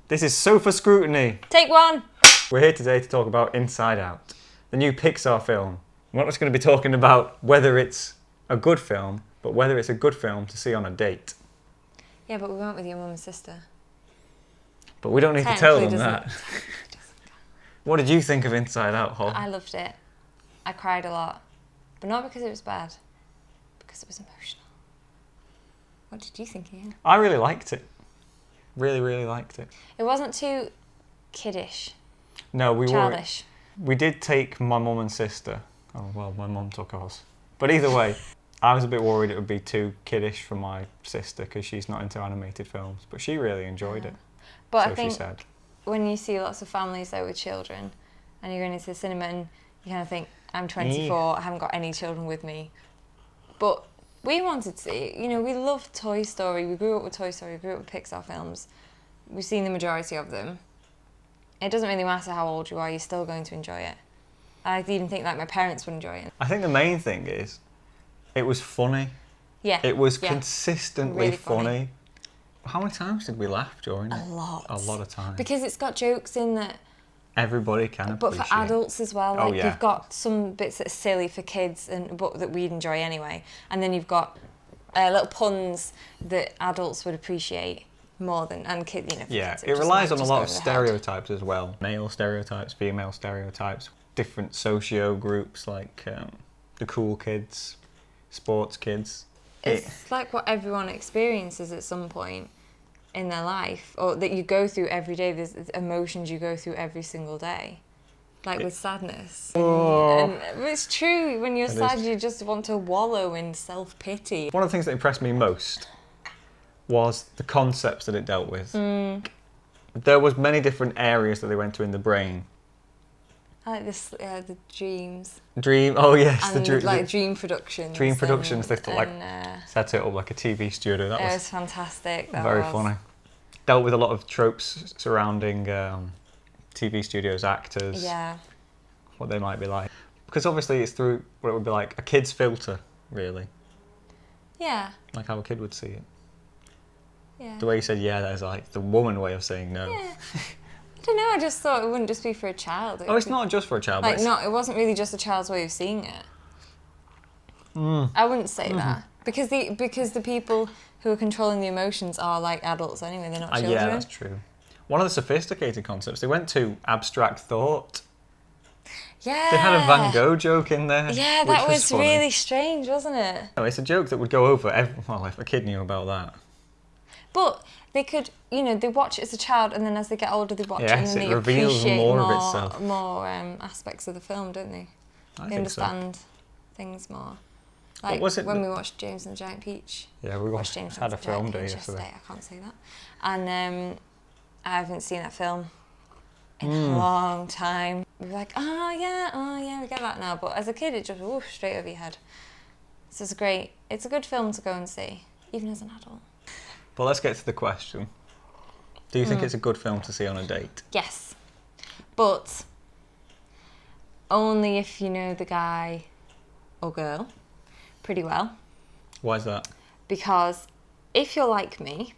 This is Sofa Scrutiny. Take one. We're here today to talk about Inside Out, the new Pixar film. We're not just going to be talking about whether it's a good film, but whether it's a good film to see on a date. Yeah, but we went with your mum and sister. But we don't need to tell them that. What did you think of Inside Out, Hol? I loved it. I cried a lot. But not because it was bad. Because it was emotional. What did you think, Ian? I really liked it. Really, really liked it. It wasn't too kiddish. No, childish. We did take my mum and sister. Oh, well, my mum took us. But either way, I was a bit worried it would be too kiddish for my sister because she's not into animated films. But she really enjoyed it. But so I think she said. When you see lots of families there with children and you're going into the cinema and you kind of think, I'm 24, I haven't got any children with me. But we wanted to see, you know, we loved Toy Story. We grew up with Toy Story. We grew up with Pixar films. We've seen the majority of them. It doesn't really matter how old you are, you're still going to enjoy it. I even think like my parents would enjoy it. I think the main thing is, it was funny. Yeah. It was consistently really funny. How many times did we laugh during it? A lot. A lot of times. Because it's got jokes in that... Everybody can appreciate. But for adults as well. Like yeah. You've got some bits that are silly for kids but that we'd enjoy anyway. And then you've got little puns that adults would appreciate more than... And kids, you know, yeah, kids, it relies on a lot of head. stereotypes as well. Male stereotypes, female stereotypes, different socio groups like the cool kids, sports kids. It's like what everyone experiences at some point in their life, or that you go through every day. There's emotions you go through every single day, like with sadness. Oh. And it's true, when you're sad, you just want to wallow in self-pity. One of the things that impressed me most was the concepts that it dealt with. There was many different areas that they went to in the brain. I like this, the dreams. Oh yes, and the like dream productions. Dream productions. They like set it up like a TV studio. That was fantastic. Very funny. Dealt with a lot of tropes surrounding TV studios, actors. Yeah. What they might be like, because obviously it's through what it would be like a kid's filter, really. Yeah. Like how a kid would see it. Yeah. The way you said yeah, that is like the woman way of saying no. Yeah. I don't know, I just thought it wouldn't just be for a child. It's not just for a child. Like, it wasn't really just a child's way of seeing it. I wouldn't say that. Because the people who are controlling the emotions are like adults anyway, they're not children. Yeah, that's true. One of the sophisticated concepts, they went to abstract thought. Yeah. They had a Van Gogh joke in there. Yeah, that was really strange, wasn't it? No, it's a joke that would go over, if a kid knew about that. But they could, you know, they watch it as a child, and then as they get older, they watch it, and then they reveals appreciate more of itself. more aspects of the film, don't they? They understand things more. Like when we watched James and the Giant Peach. Yeah, we had a film day yesterday. I can't say that. And I haven't seen that film in a long time. We were like, oh yeah, we get that now. But as a kid, it just straight over your head. So it's a good film to go and see, even as an adult. But let's get to the question. Do you think it's a good film to see on a date? Yes. But only if you know the guy or girl pretty well. Why is that? Because if you're like me,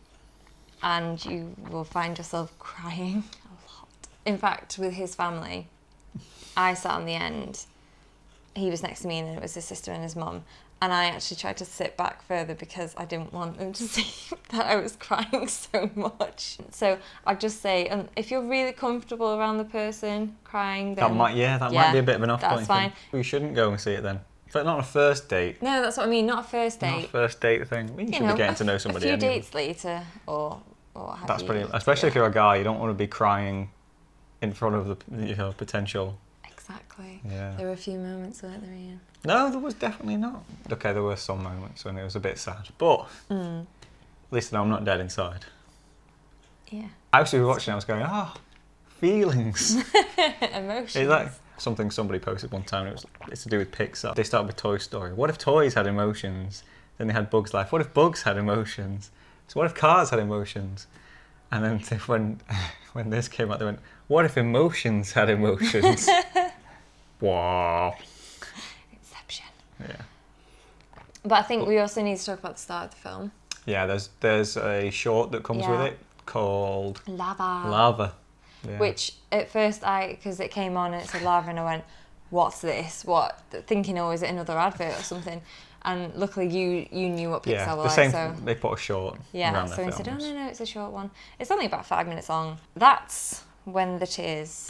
and you will find yourself crying a lot. In fact, with his family, I sat on the end. He was next to me, and then it was his sister and his mum. And I actually tried to sit back further because I didn't want them to see that I was crying so much. So I'd just say, if you're really comfortable around the person crying, then... That might be a bit of an off-point. That's fine. We shouldn't go and see it then. But not on a first date. No, that's what I mean, not a first date. Not a first date thing. You should be getting to know somebody a few anyway. dates later, or what have you. That's pretty... Especially if you're a guy, you don't want to be crying in front of the potential... Exactly. Yeah. There were a few moments, weren't there, Ian? No, there was definitely not. Okay, there were some moments when it was a bit sad, but at least I'm not dead inside. Yeah. I actually was watching it, I was going, feelings. Emotions. It's like something somebody posted one time, it's to do with Pixar. They start with Toy Story. What if toys had emotions? Then they had Bugs Life. What if bugs had emotions? So what if cars had emotions? And then when this came out, they went, what if emotions had emotions? Wow. Inception. Yeah. But I think we also need to talk about the start of the film. Yeah, there's a short that comes with it called Lava. Lava. Yeah. Which at first because it came on and it said lava and I went, what's this? What? Thinking, oh, is it another advert or something? And luckily you knew what Pixar were like, same, so... They put a short Yeah, around so their we said, films. oh, no, it's a short one. It's only about 5 minutes long. That's when the tears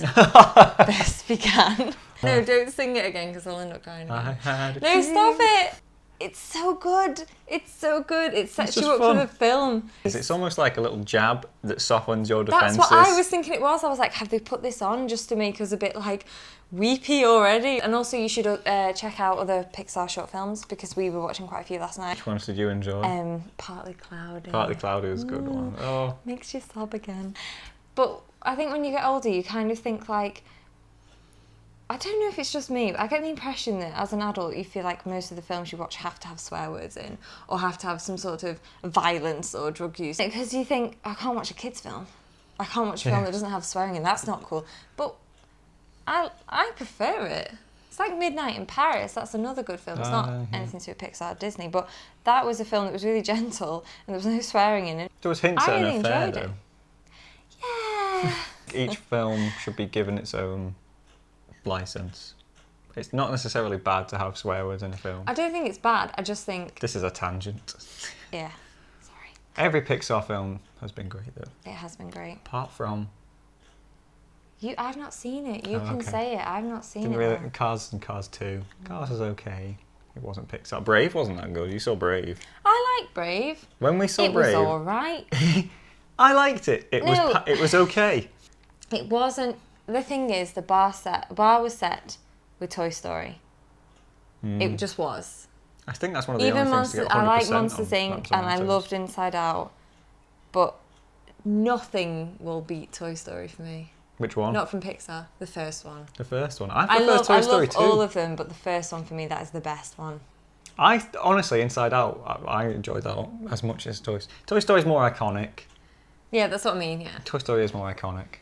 first began. No, don't sing it again because I'll end up crying I again. had a No, dream. stop it! It's so good. It's so good. It sets just you up fun. for the film. It's almost like a little jab that softens your defences. That's what I was thinking it was. I was like, have they put this on just to make us a bit like weepy already? And also you should check out other Pixar short films because we were watching quite a few last night. Which ones did you enjoy? Partly Cloudy. Partly Cloudy was a good one. Oh, Makes you sob again. But I think when you get older, you kind of think like, I don't know if it's just me, but I get the impression that as an adult, you feel like most of the films you watch have to have swear words in or have to have some sort of violence or drug use. Because you think, I can't watch a kid's film. I can't watch a film that doesn't have swearing in. That's not cool. But I prefer it. It's like Midnight in Paris. That's another good film. It's not anything to do with Pixar or Disney, but that was a film that was really gentle and there was no swearing in it. there was hints I at really an affair enjoyed it. though. Yeah. Each film should be given its own license. It's not necessarily bad to have swear words in a film. I don't think it's bad. I just think, This is a tangent. yeah, sorry. Every Pixar film has been great though. It has been great. Apart from I've not seen it. You can okay. say it. I've not seen didn't it. really, though. Cars and Cars 2. Cars was okay. It wasn't Pixar. Brave wasn't that good. You saw Brave. I like Brave. When we saw It Brave, was all right. I liked it. It No. was okay. It wasn't. The thing is, the bar was set with Toy Story. It just was. I think that's one of the Even only things to Monsters. get 100% I like on Monsters Inc. Rotten and I Tomatoes. loved Inside Out, but nothing will beat Toy Story for me. Which one? Not from Pixar. The first one. The first one. I prefer Toy I Story love 2. all of them, but the first one for me, that is the best one. I honestly, Inside Out, I enjoyed that as much as Toy Story. Toy Story is more iconic. Yeah, that's what I mean. Yeah. Toy Story is more iconic.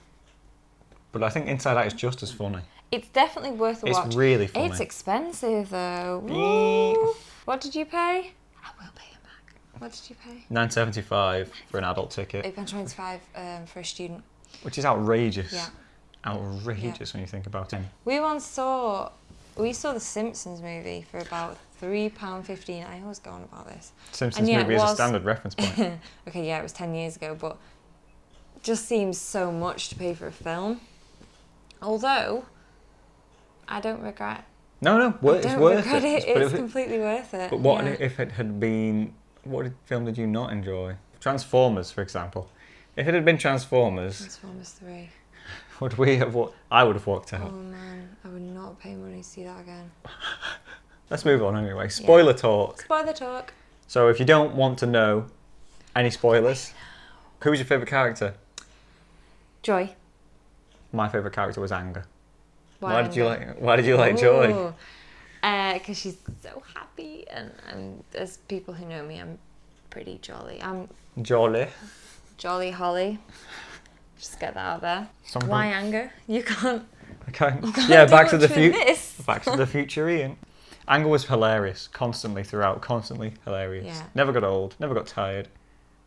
But I think Inside Out is just as funny. It's definitely worth a watch. It's really funny. It's expensive though. Woo. What did you pay? I will pay it back. What did you pay? $9.75 for an adult ticket, £8.25 for a student. which is outrageous. Yeah. Outrageous when you think about it. We saw the Simpsons movie for about £3.15. I always go on about this. Simpsons And yeah, movie it is a was- standard reference point. Okay, yeah, it was 10 years ago, but just seems so much to pay for a film. Although, I don't regret. No, I it's don't worth regret it. it. It's completely worth it. But what yeah. if it had been... What film did you not enjoy? Transformers, for example. If it had been Transformers, Transformers 3. would we have... I would have walked Oh out. man, I would not pay money to see that again. Let's move on anyway. Spoiler talk. Spoiler talk. So if you don't want to know any spoilers, who was your favourite character? Joy. My favourite character was Anger. Why Why did you like Joy? Because she's so happy, and as people who know me, I'm pretty jolly. I'm Jolly. jolly Holly. Just get that out there. Something- Why Anger? You can't. Okay. you can't Yeah, do Back to the much with Future. this. Back to the Future, Ian. Anger was hilarious, constantly throughout, constantly hilarious. Yeah. Never got old, never got tired.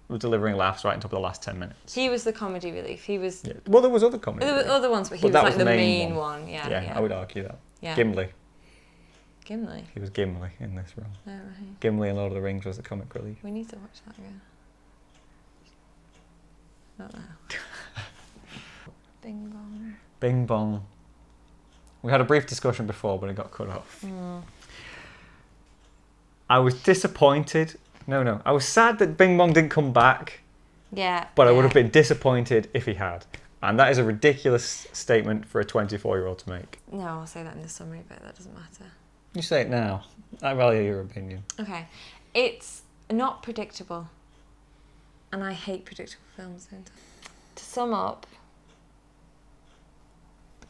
Was delivering laughs right until the last 10 minutes. He was the comedy relief. He was. Yeah. Well, there was other comedy. There were relief. other ones, but he But was that like was the the main main one. Yeah, Yeah, I would argue that. Yeah. Gimli. Gimli. He was Gimli in this role. Oh, right. Gimli in Lord of the Rings was the comic relief. We need to watch that again. Not now. Bing bong. Bing bong. We had a brief discussion before, but it got cut off. I was disappointed. No. I was sad that Bing bong didn't come back, Yeah. but I would yeah. have been disappointed if he had. And that is a ridiculous statement for a 24-year-old to make. No, I'll say that in the summary bit. That doesn't matter. You say it now. I value your opinion. Okay. It's not predictable. And I hate predictable films. Don't I? To sum up,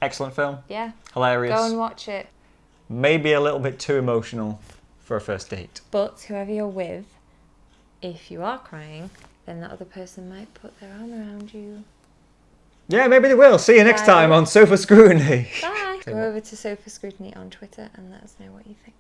Excellent film. yeah, Hilarious. go and watch it. Maybe a little bit too emotional for a first date. But whoever you're with, if you are crying, then that other person might put their arm around you. Yeah, maybe they will. See you next Bye. time on Sofa Scrutiny. Bye. Say Go what? over to Sofa Scrutiny on Twitter and let us know what you think.